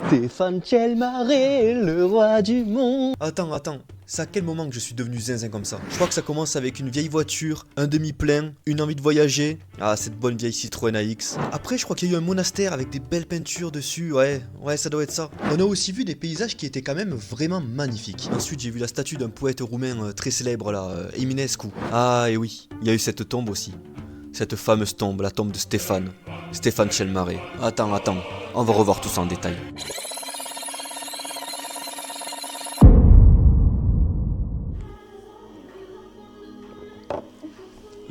Stéphane Chelmaré, le roi du monde. Attends, c'est à quel moment que je suis devenu zinzin comme ça? Je crois que ça commence avec une vieille voiture, un demi-plein, une envie de voyager. Ah, cette bonne vieille Citroën AX. Après, je crois qu'il y a eu un monastère avec des belles peintures dessus, ouais, ça doit être ça. On a aussi vu des paysages qui étaient quand même vraiment magnifiques. Ensuite, j'ai vu la statue d'un poète roumain très célèbre là, Eminescu. Ah, et oui, il y a eu cette tombe aussi. Cette fameuse tombe, la tombe de Stéphane Chelmaré. Attends, on va revoir tout ça en détail.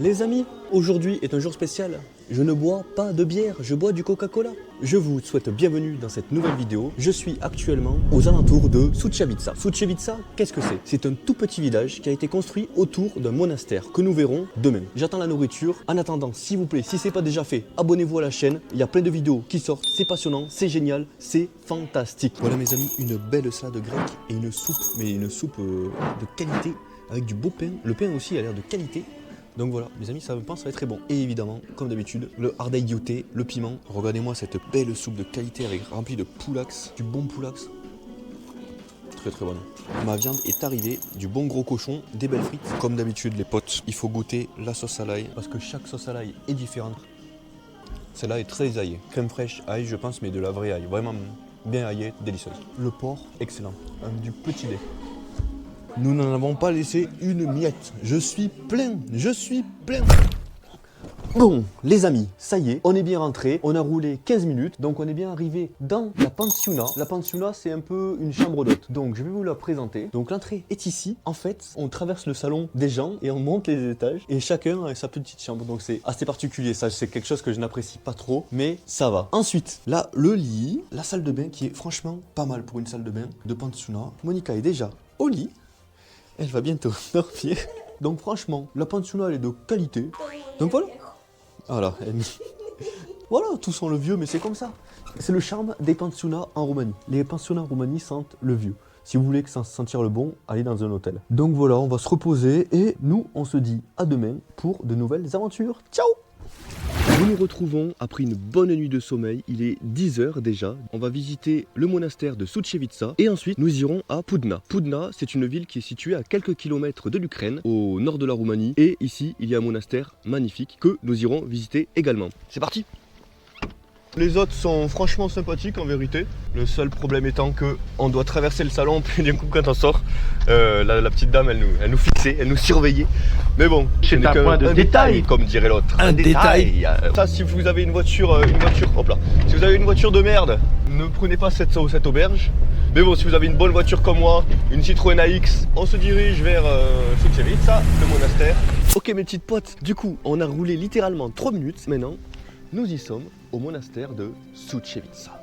Les amis, aujourd'hui est un jour spécial. Je ne bois pas de bière, je bois du Coca-Cola. Je vous souhaite bienvenue dans cette nouvelle vidéo. Je suis actuellement aux alentours de Sucevica. Sucevica, qu'est-ce que c'est? C'est un tout petit village qui a été construit autour d'un monastère que nous verrons demain. J'attends la nourriture. En attendant, s'il vous plaît, si ce n'est pas déjà fait, abonnez-vous à la chaîne. Il y a plein de vidéos qui sortent. C'est passionnant, c'est génial, c'est fantastique. Voilà mes amis, une belle salade grecque et une soupe, mais une soupe de qualité avec du beau pain. Le pain aussi a l'air de qualité. Donc voilà, mes amis, ça me pense ça va être très bon. Et évidemment, comme d'habitude, le hardai guilloté, le piment. Regardez-moi cette belle soupe de qualité avec remplie de poulax, du bon poulax. Très très bonne. Ma viande est arrivée, du bon gros cochon, des belles frites. Comme d'habitude, les potes, il faut goûter la sauce à l'ail parce que chaque sauce à l'ail est différente. Celle-là est très aillée. Crème fraîche, ail, je pense, mais de la vraie ail. Vraiment bien aillée, délicieuse. Le porc, excellent. Du petit lait. Nous n'en avons pas laissé une miette. Je suis plein. Bon, les amis, ça y est, on est bien rentré. On a roulé 15 minutes, donc on est bien arrivé dans la pensionna. La pensionna, c'est un peu une chambre d'hôte. Donc, je vais vous la présenter. Donc, l'entrée est ici. En fait, on traverse le salon des gens et on monte les étages. Et chacun a sa petite chambre. Donc, c'est assez particulier. Ça, c'est quelque chose que je n'apprécie pas trop, mais ça va. Ensuite, là, le lit, la salle de bain qui est franchement pas mal pour une salle de bain de pensionna. Monica est déjà au lit. Elle va bientôt dormir. Donc franchement, la pensionna elle est de qualité. Donc voilà. Voilà, voilà, tout sent le vieux, mais c'est comme ça. C'est le charme des pensionnats en Roumanie. Les pensionnats en Roumanie sentent le vieux. Si vous voulez sentir le bon, allez dans un hôtel. Donc voilà, on va se reposer et nous, on se dit à demain pour de nouvelles aventures. Ciao! Nous nous retrouvons après une bonne nuit de sommeil, il est 10 h déjà. On va visiter le monastère de Sucevica et ensuite nous irons à Pudna. Pudna, c'est une ville qui est située à quelques kilomètres de l'Ukraine, au nord de la Roumanie. Et ici, il y a un monastère magnifique que nous irons visiter également. C'est parti! Les hôtes sont franchement sympathiques en vérité. Le seul problème étant que on doit traverser le salon, puis d'un coup quand on sort, la petite dame elle nous fixait, elle nous surveillait. Mais bon, c'est un point de détail, comme dirait l'autre. Un détail. Ça, si vous avez une voiture, hop là. Si vous avez une voiture de merde, ne prenez pas cette auberge. Mais bon, si vous avez une bonne voiture comme moi, une Citroën AX, on se dirige vers Sucevica, le monastère. Ok mes petites potes, du coup on a roulé littéralement 3 minutes. Maintenant, nous y sommes au monastère de Sucevica.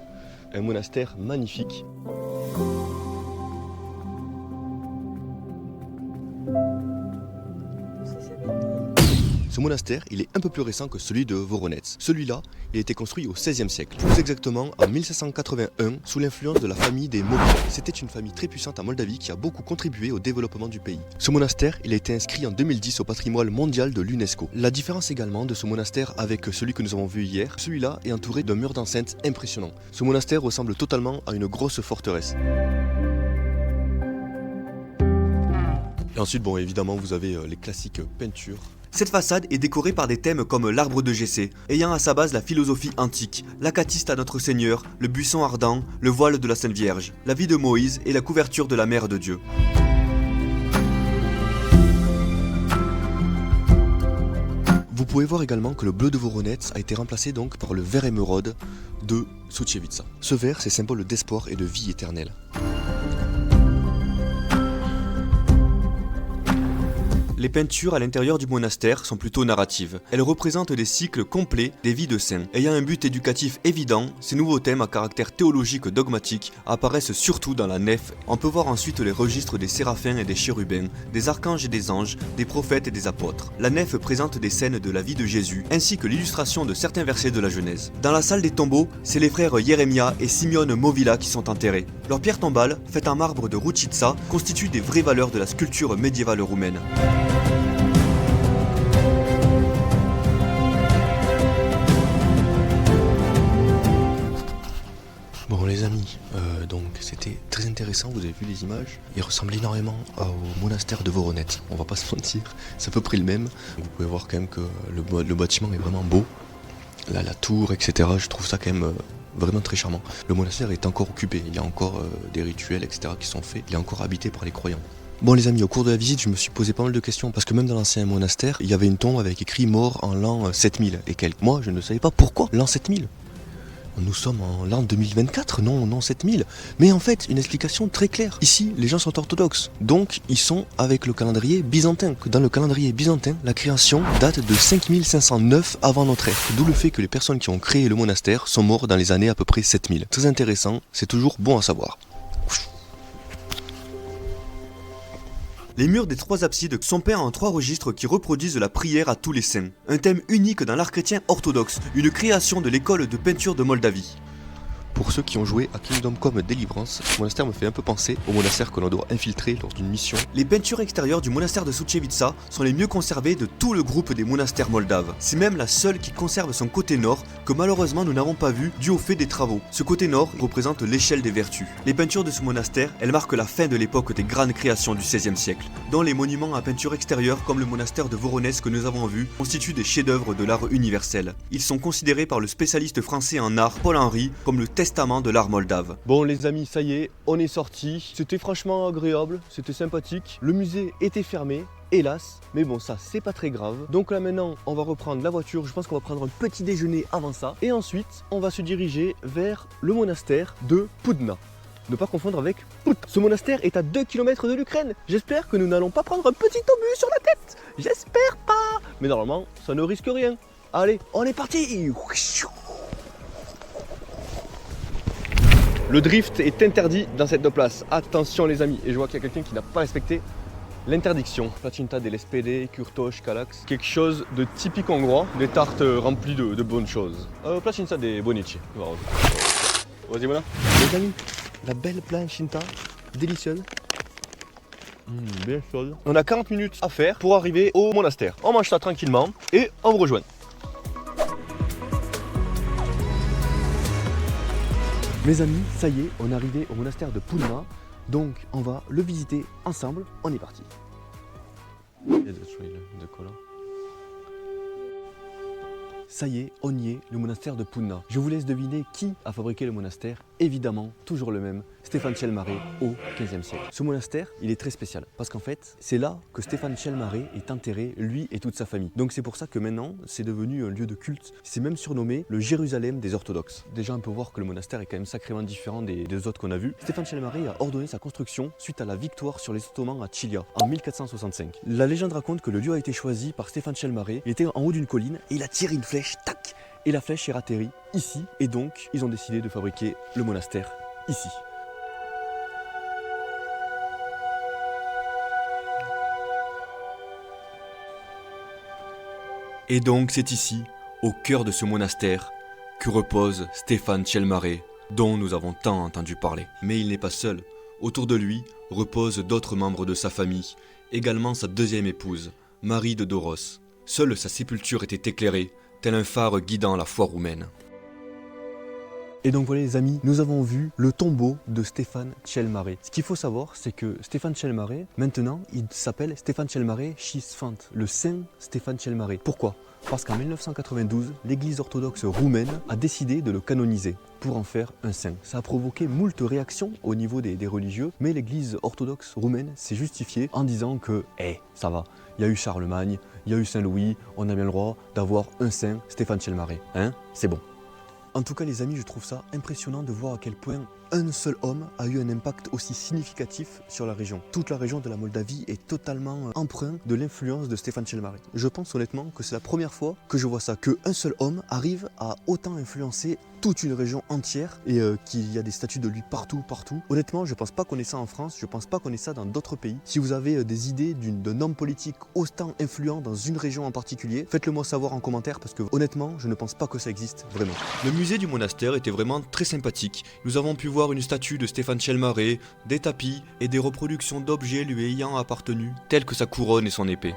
Un monastère magnifique. Ce monastère, il est un peu plus récent que celui de Voronezh. Celui-là, il a été construit au XVIe siècle, plus exactement en 1581, sous l'influence de la famille des Moguls. C'était une famille très puissante en Moldavie qui a beaucoup contribué au développement du pays. Ce monastère, il a été inscrit en 2010 au patrimoine mondial de l'UNESCO. La différence également de ce monastère avec celui que nous avons vu hier, celui-là est entouré d'un mur d'enceinte impressionnant. Ce monastère ressemble totalement à une grosse forteresse. Et ensuite, bon, évidemment, vous avez les classiques peintures. Cette façade est décorée par des thèmes comme l'arbre de Jessé, ayant à sa base la philosophie antique, l'acatiste à notre Seigneur, le buisson ardent, le voile de la Sainte Vierge, la vie de Moïse et la couverture de la Mère de Dieu. Vous pouvez voir également que le bleu de Voronezh a été remplacé donc par le vert émeraude de Sucevica. Ce vert, c'est symbole d'espoir et de vie éternelle. Les peintures à l'intérieur du monastère sont plutôt narratives. Elles représentent des cycles complets des vies de saints. Ayant un but éducatif évident, ces nouveaux thèmes à caractère théologique dogmatique apparaissent surtout dans la nef. On peut voir ensuite les registres des séraphins et des chérubins, des archanges et des anges, des prophètes et des apôtres. La nef présente des scènes de la vie de Jésus, ainsi que l'illustration de certains versets de la Genèse. Dans la salle des tombeaux, c'est les frères Yeremia et Simeon Movila qui sont enterrés. Leurs pierres tombales, faites en marbre de Rucica, constituent des vraies valeurs de la sculpture médiévale roumaine. amis, donc c'était très intéressant, vous avez vu les images. Il ressemble énormément au monastère de Voronet, on va pas se mentir, c'est à peu près le même. Vous pouvez voir quand même que le bâtiment est vraiment beau. Là, la tour, etc., je trouve ça quand même vraiment très charmant. Le monastère est encore occupé, il y a encore des rituels, etc. qui sont faits, il est encore habité par les croyants. Bon les amis, au cours de la visite, je me suis posé pas mal de questions, parce que même dans l'ancien monastère, il y avait une tombe avec écrit mort en l'an 7000 et quelques. Moi, je ne savais pas pourquoi l'an 7000. Nous sommes en l'an 2024, non 7000. Mais en fait, une explication très claire. Ici, les gens sont orthodoxes. Donc, ils sont avec le calendrier byzantin. Dans le calendrier byzantin, la création date de 5509 avant notre ère. D'où le fait que les personnes qui ont créé le monastère sont mortes dans les années à peu près 7000. Très intéressant, c'est toujours bon à savoir. Les murs des 3 absides sont peints en 3 registres qui reproduisent la prière à tous les saints. Un thème unique dans l'art chrétien orthodoxe, une création de l'école de peinture de Moldavie. Pour ceux qui ont joué à Kingdom Come Deliverance, ce monastère me fait un peu penser au monastère que l'on doit infiltrer lors d'une mission. Les peintures extérieures du monastère de Sucevica sont les mieux conservées de tout le groupe des monastères moldaves. C'est même la seule qui conserve son côté nord, que malheureusement nous n'avons pas vu dû au fait des travaux. Ce côté nord représente l'échelle des vertus. Les peintures de ce monastère, elles marquent la fin de l'époque des grandes créations du XVIe siècle, dont les monuments à peinture extérieure comme le monastère de Voronezh que nous avons vu constituent des chefs-d'œuvre de l'art universel. Ils sont considérés par le spécialiste français en art Paul Henry comme le testament de l'art moldave. Bon les amis, ça y est, on est sorti. C'était franchement agréable, c'était sympathique. Le musée était fermé, hélas, mais bon ça c'est pas très grave. Donc là maintenant on va reprendre la voiture, je pense qu'on va prendre un petit déjeuner avant ça. Et ensuite on va se diriger vers le monastère de Pudna. Ne pas confondre avec Put. Ce monastère est à 2 km de l'Ukraine. J'espère que nous n'allons pas prendre un petit obus sur la tête. J'espère pas. Mais normalement ça ne risque rien. Allez, on est parti. Le drift est interdit dans cette place. Attention les amis. Et je vois qu'il y a quelqu'un qui n'a pas respecté l'interdiction. Placinta delle spede, curtosh, calax. Quelque chose de typique hongrois. Des tartes remplies de bonnes choses. Placinta de bonici. Vas-y voilà. Les amis, la belle placinta, délicieuse. Bien chaude. On a 40 minutes à faire pour arriver au monastère. On mange ça tranquillement et on vous rejoint. Mes amis, ça y est, on est arrivé au monastère de Pudna, donc on va le visiter ensemble, on est parti. Ça y est, on y est, le monastère de Pudna. Je vous laisse deviner qui a fabriqué le monastère. Évidemment, toujours le même, Stéphane Cel-Mare au XVe siècle. Ce monastère, il est très spécial parce qu'en fait, c'est là que Stéphane Cel-Mare est enterré, lui et toute sa famille. Donc c'est pour ça que maintenant, c'est devenu un lieu de culte. C'est même surnommé le Jérusalem des orthodoxes. Déjà, on peut voir que le monastère est quand même sacrément différent des autres qu'on a vus. Stéphane Cel-Mare a ordonné sa construction suite à la victoire sur les Ottomans à Chilia en 1465. La légende raconte que le lieu a été choisi par Stéphane Cel-Mare. Il était en haut d'une colline et il a tiré une flèche, tac, et la flèche est atterrie ici. Et donc, ils ont décidé de fabriquer le monastère ici. Et donc c'est ici, au cœur de ce monastère, que repose Stéphane Cel-Mare, dont nous avons tant entendu parler. Mais il n'est pas seul. Autour de lui reposent d'autres membres de sa famille, également sa deuxième épouse, Marie de Doros. Seule sa sépulture était éclairée, tel un phare guidant la foi roumaine. Et donc voilà les amis, nous avons vu le tombeau de Stéphane Cel-Mare. Ce qu'il faut savoir, c'est que Stéphane Cel-Mare, maintenant, il s'appelle Stéphane Cel-Mare Shisfant, le saint Stéphane Cel-Mare. Pourquoi ? Parce qu'en 1992, l'église orthodoxe roumaine a décidé de le canoniser pour en faire un saint. Ça a provoqué moult réactions au niveau des religieux, mais l'église orthodoxe roumaine s'est justifiée en disant que, ça va, il y a eu Charlemagne, il y a eu Saint-Louis, on a bien le droit d'avoir un saint Stéphane Cel-Mare. C'est bon. En tout cas les amis, je trouve ça impressionnant de voir à quel point un seul homme a eu un impact aussi significatif sur la région. Toute la région de la Moldavie est totalement empreinte de l'influence de Stéphane Cel-Mare. Je pense honnêtement que c'est la première fois que je vois ça, qu'un seul homme arrive à autant influencer toute une région entière et qu'il y a des statues de lui partout. Honnêtement, je pense pas qu'on ait ça en France, je pense pas qu'on ait ça dans d'autres pays. Si vous avez des idées d'un homme politique autant influent dans une région en particulier, faites-le moi savoir en commentaire parce que honnêtement, je ne pense pas que ça existe vraiment. Le musée du monastère était vraiment très sympathique. Nous avons pu voir une statue de Stéphane Cel-Mare, des tapis et des reproductions d'objets lui ayant appartenu, tels que sa couronne et son épée.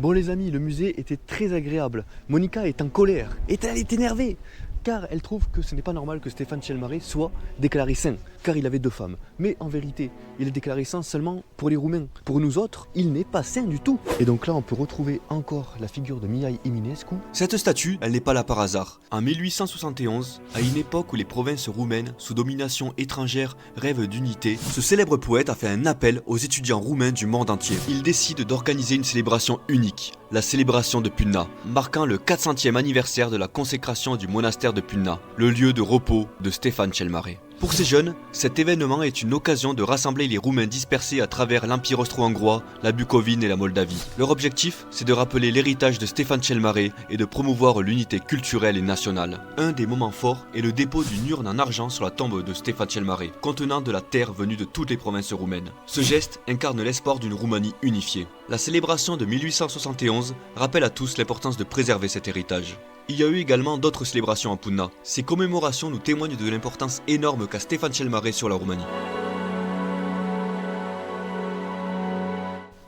Bon les amis, le musée était très agréable. Monica est en colère et elle est énervée car elle trouve que ce n'est pas normal que Stéphane Tchelmaré soit déclaré saint, car il avait 2 femmes. Mais en vérité, il est déclaré saint seulement pour les Roumains. Pour nous autres, il n'est pas saint du tout. Et donc là, on peut retrouver encore la figure de Mihai Eminescu. Cette statue, elle n'est pas là par hasard. En 1871, à une époque où les provinces roumaines, sous domination étrangère, rêvent d'unité, ce célèbre poète a fait un appel aux étudiants roumains du monde entier. Il décide d'organiser une célébration unique, la célébration de Punna, marquant le 400e anniversaire de la consécration du monastère de Punna, le lieu de repos de Stéphane Tchelmaré. Pour ces jeunes, cet événement est une occasion de rassembler les Roumains dispersés à travers l'Empire austro-hongrois, la Bucovine et la Moldavie. Leur objectif, c'est de rappeler l'héritage de Stéphane Tchelmaré et de promouvoir l'unité culturelle et nationale. Un des moments forts est le dépôt d'une urne en argent sur la tombe de Stéphane Tchelmaré, contenant de la terre venue de toutes les provinces roumaines. Ce geste incarne l'espoir d'une Roumanie unifiée. La célébration de 1871 rappelle à tous l'importance de préserver cet héritage. Il y a eu également d'autres célébrations à Punna. Ces commémorations nous témoignent de l'importance énorme qu'a Stéphane Tchelmaré sur la Roumanie.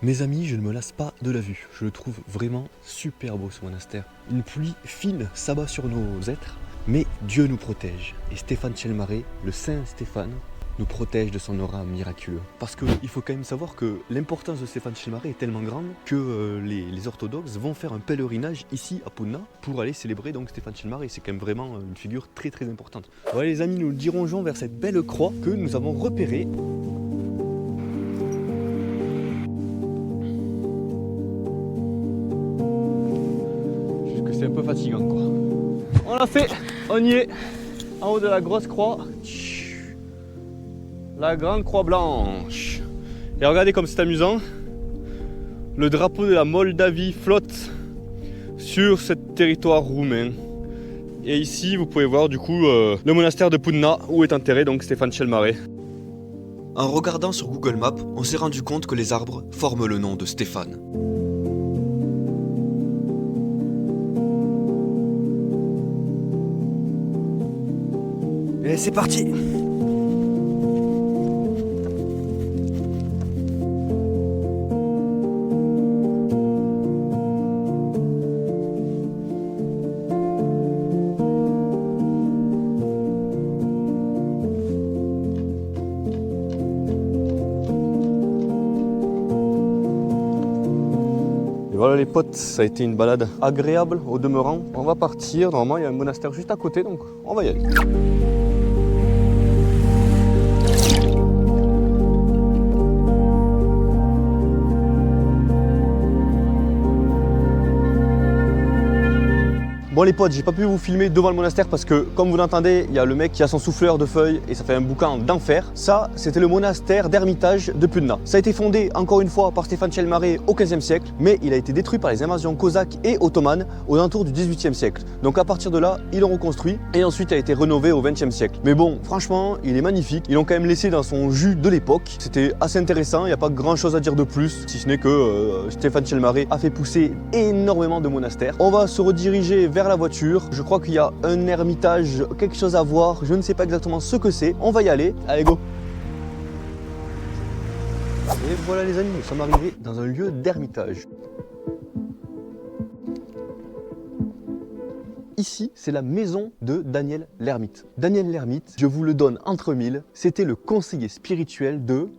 Mes amis, je ne me lasse pas de la vue. Je le trouve vraiment super beau ce monastère. Une pluie fine s'abat sur nos êtres, mais Dieu nous protège. Et Stéphane Tchelmaré, le Saint Stéphane, nous protège de son aura miraculeux. Parce qu'il faut quand même savoir que l'importance de Stéphane Tchelmaré est tellement grande que les orthodoxes vont faire un pèlerinage ici à Punna pour aller célébrer donc Stéphane Tchelmaré. C'est quand même vraiment une figure très très importante. Voilà les amis, nous nous dirigeons vers cette belle croix que nous avons repérée. Juste que c'est un peu fatigant quoi. On l'a fait, on y est, en haut de la grosse croix. La grande croix blanche. Et regardez comme c'est amusant. Le drapeau de la Moldavie flotte sur ce territoire roumain. Et ici, vous pouvez voir du coup le monastère de Punna où est enterré donc Stéphane Tchelmaré. En regardant sur Google Maps, on s'est rendu compte que les arbres forment le nom de Stéphane. Et c'est parti! Voilà les potes, ça a été une balade agréable au demeurant. On va partir, normalement il y a un monastère juste à côté donc on va y aller. Bon les potes, j'ai pas pu vous filmer devant le monastère parce que comme vous l'entendez, il y a le mec qui a son souffleur de feuilles et ça fait un boucan d'enfer. Ça, c'était le monastère d'Hermitage de Punna. Ça a été fondé encore une fois par Stéphane Tchelmaré au XVe siècle, mais il a été détruit par les invasions cosaques et ottomanes aux alentours du XVIIIe siècle. Donc à partir de là, ils l'ont reconstruit et ensuite a été rénové au XXe siècle. Mais bon, franchement, il est magnifique. Ils l'ont quand même laissé dans son jus de l'époque. C'était assez intéressant, il n'y a pas grand chose à dire de plus, si ce n'est que Stéphane Tchelmaré a fait pousser énormément de monastères. On va se rediriger vers la voiture. Je crois qu'il y a un ermitage, quelque chose à voir. Je ne sais pas exactement ce que c'est. On va y aller. Allez, go! Et voilà les amis, nous sommes arrivés dans un lieu d'ermitage. Ici, c'est la maison de Daniel l'Ermite. Daniel l'Ermite, je vous le donne entre mille, c'était le conseiller spirituel de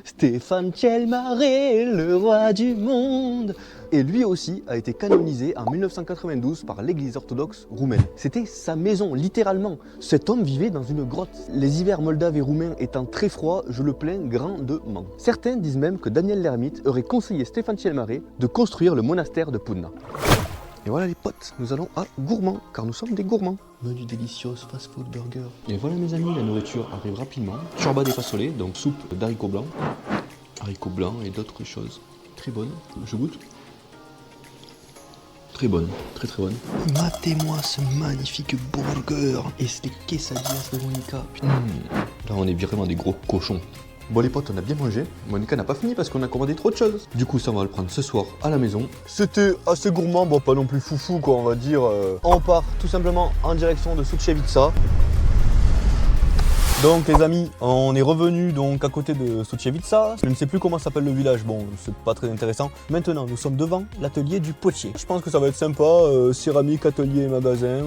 Stéphane Tchelmaré, le roi du monde. Et lui aussi a été canonisé en 1992 par l'église orthodoxe roumaine. C'était sa maison, littéralement. Cet homme vivait dans une grotte. Les hivers moldaves et roumains étant très froids, je le plains grandement. Certains disent même que Daniel l'Ermite aurait conseillé Stéphane Tchelmaré de construire le monastère de Punna. Et voilà les potes, nous allons à Gourmand, car nous sommes des gourmands. Menu délicieux, fast food, burger. Et voilà mes amis, la nourriture arrive rapidement. Ciorba des fasolés, donc soupe d'haricots blancs et d'autres choses. Très bonne, je goûte. Très bonne, très très bonne. Matez-moi ce magnifique burger et ces quesadillas de Monica. Putain. Là on est vraiment des gros cochons. Bon les potes, on a bien mangé. Monica n'a pas fini parce qu'on a commandé trop de choses. Du coup ça on va le prendre ce soir à la maison. C'était assez gourmand, bon pas non plus foufou quoi on va dire. On part tout simplement en direction de Sucevica. Donc les amis, on est revenu donc à côté de Sucevica. Je ne sais plus comment s'appelle le village, bon c'est pas très intéressant. Maintenant nous sommes devant l'atelier du potier. Je pense que ça va être sympa, céramique, atelier, magasin.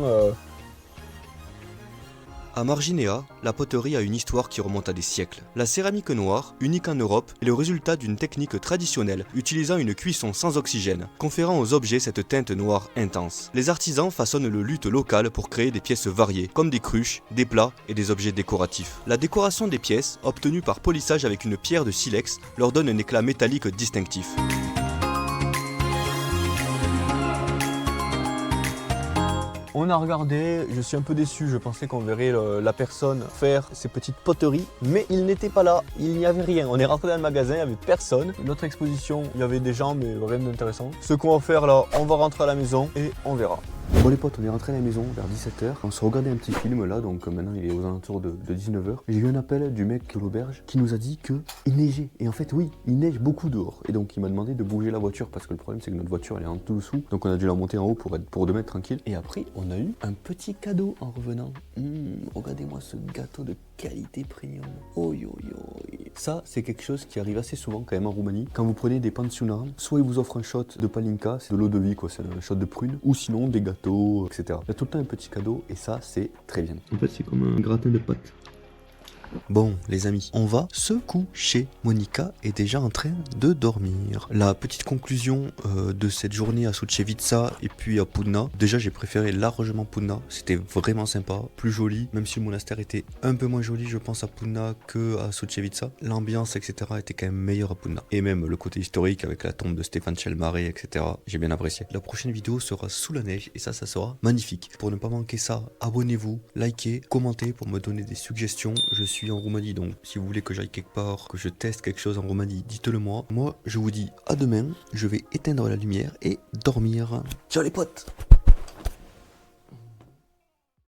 À Marginea, la poterie a une histoire qui remonte à des siècles. La céramique noire, unique en Europe, est le résultat d'une technique traditionnelle utilisant une cuisson sans oxygène, conférant aux objets cette teinte noire intense. Les artisans façonnent le luth local pour créer des pièces variées, comme des cruches, des plats et des objets décoratifs. La décoration des pièces, obtenue par polissage avec une pierre de silex, leur donne un éclat métallique distinctif. On a regardé, je suis un peu déçu, je pensais qu'on verrait la personne faire ses petites poteries, mais il n'était pas là, il n'y avait rien. On est rentré dans le magasin, il n'y avait personne. Notre exposition, il y avait des gens, mais rien d'intéressant. Ce qu'on va faire là, on va rentrer à la maison et on verra. Bon les potes, on est rentré à la maison vers 17h. On se regardait un petit film là, donc maintenant il est aux alentours de 19h. J'ai eu un appel du mec de l'auberge qui nous a dit qu'il neigeait. Et en fait oui, il neige beaucoup dehors. Et donc il m'a demandé de bouger la voiture parce que le problème c'est que notre voiture elle est en dessous. Donc on a dû la monter en haut pour 2 mètres tranquille. Et après on a eu un petit cadeau en revenant. Regardez-moi ce gâteau de qualité premium. Oh yo yo. Ça c'est quelque chose qui arrive assez souvent quand même en Roumanie. Quand vous prenez des pensionnats, soit ils vous offrent un shot de palinka, c'est de l'eau de vie quoi, c'est un shot de prune. Ou sinon des gâteaux, etc. Il y a tout le temps un petit cadeau et ça c'est très bien. En fait c'est comme un gratin de pâtes. Bon les amis, on va se coucher. Monica est déjà en train de dormir. La petite conclusion de cette journée à Sucevica et puis à Pudna. Déjà j'ai préféré largement Pudna, c'était vraiment sympa, plus joli. Même si le monastère était un peu moins joli je pense à Pudna que à Sucevica. L'ambiance etc était quand même meilleure à Pudna. Et même le côté historique avec la tombe de Stéphane Cel Mare etc. J'ai bien apprécié. La prochaine vidéo sera sous la neige et ça sera magnifique. Pour ne pas manquer ça, abonnez-vous, likez, commentez pour me donner des suggestions. Je suis en Roumanie donc si vous voulez que j'aille quelque part, que je teste quelque chose en Roumanie, dites-le moi. Moi je vous dis à demain, je vais éteindre la lumière et dormir. Ciao les potes.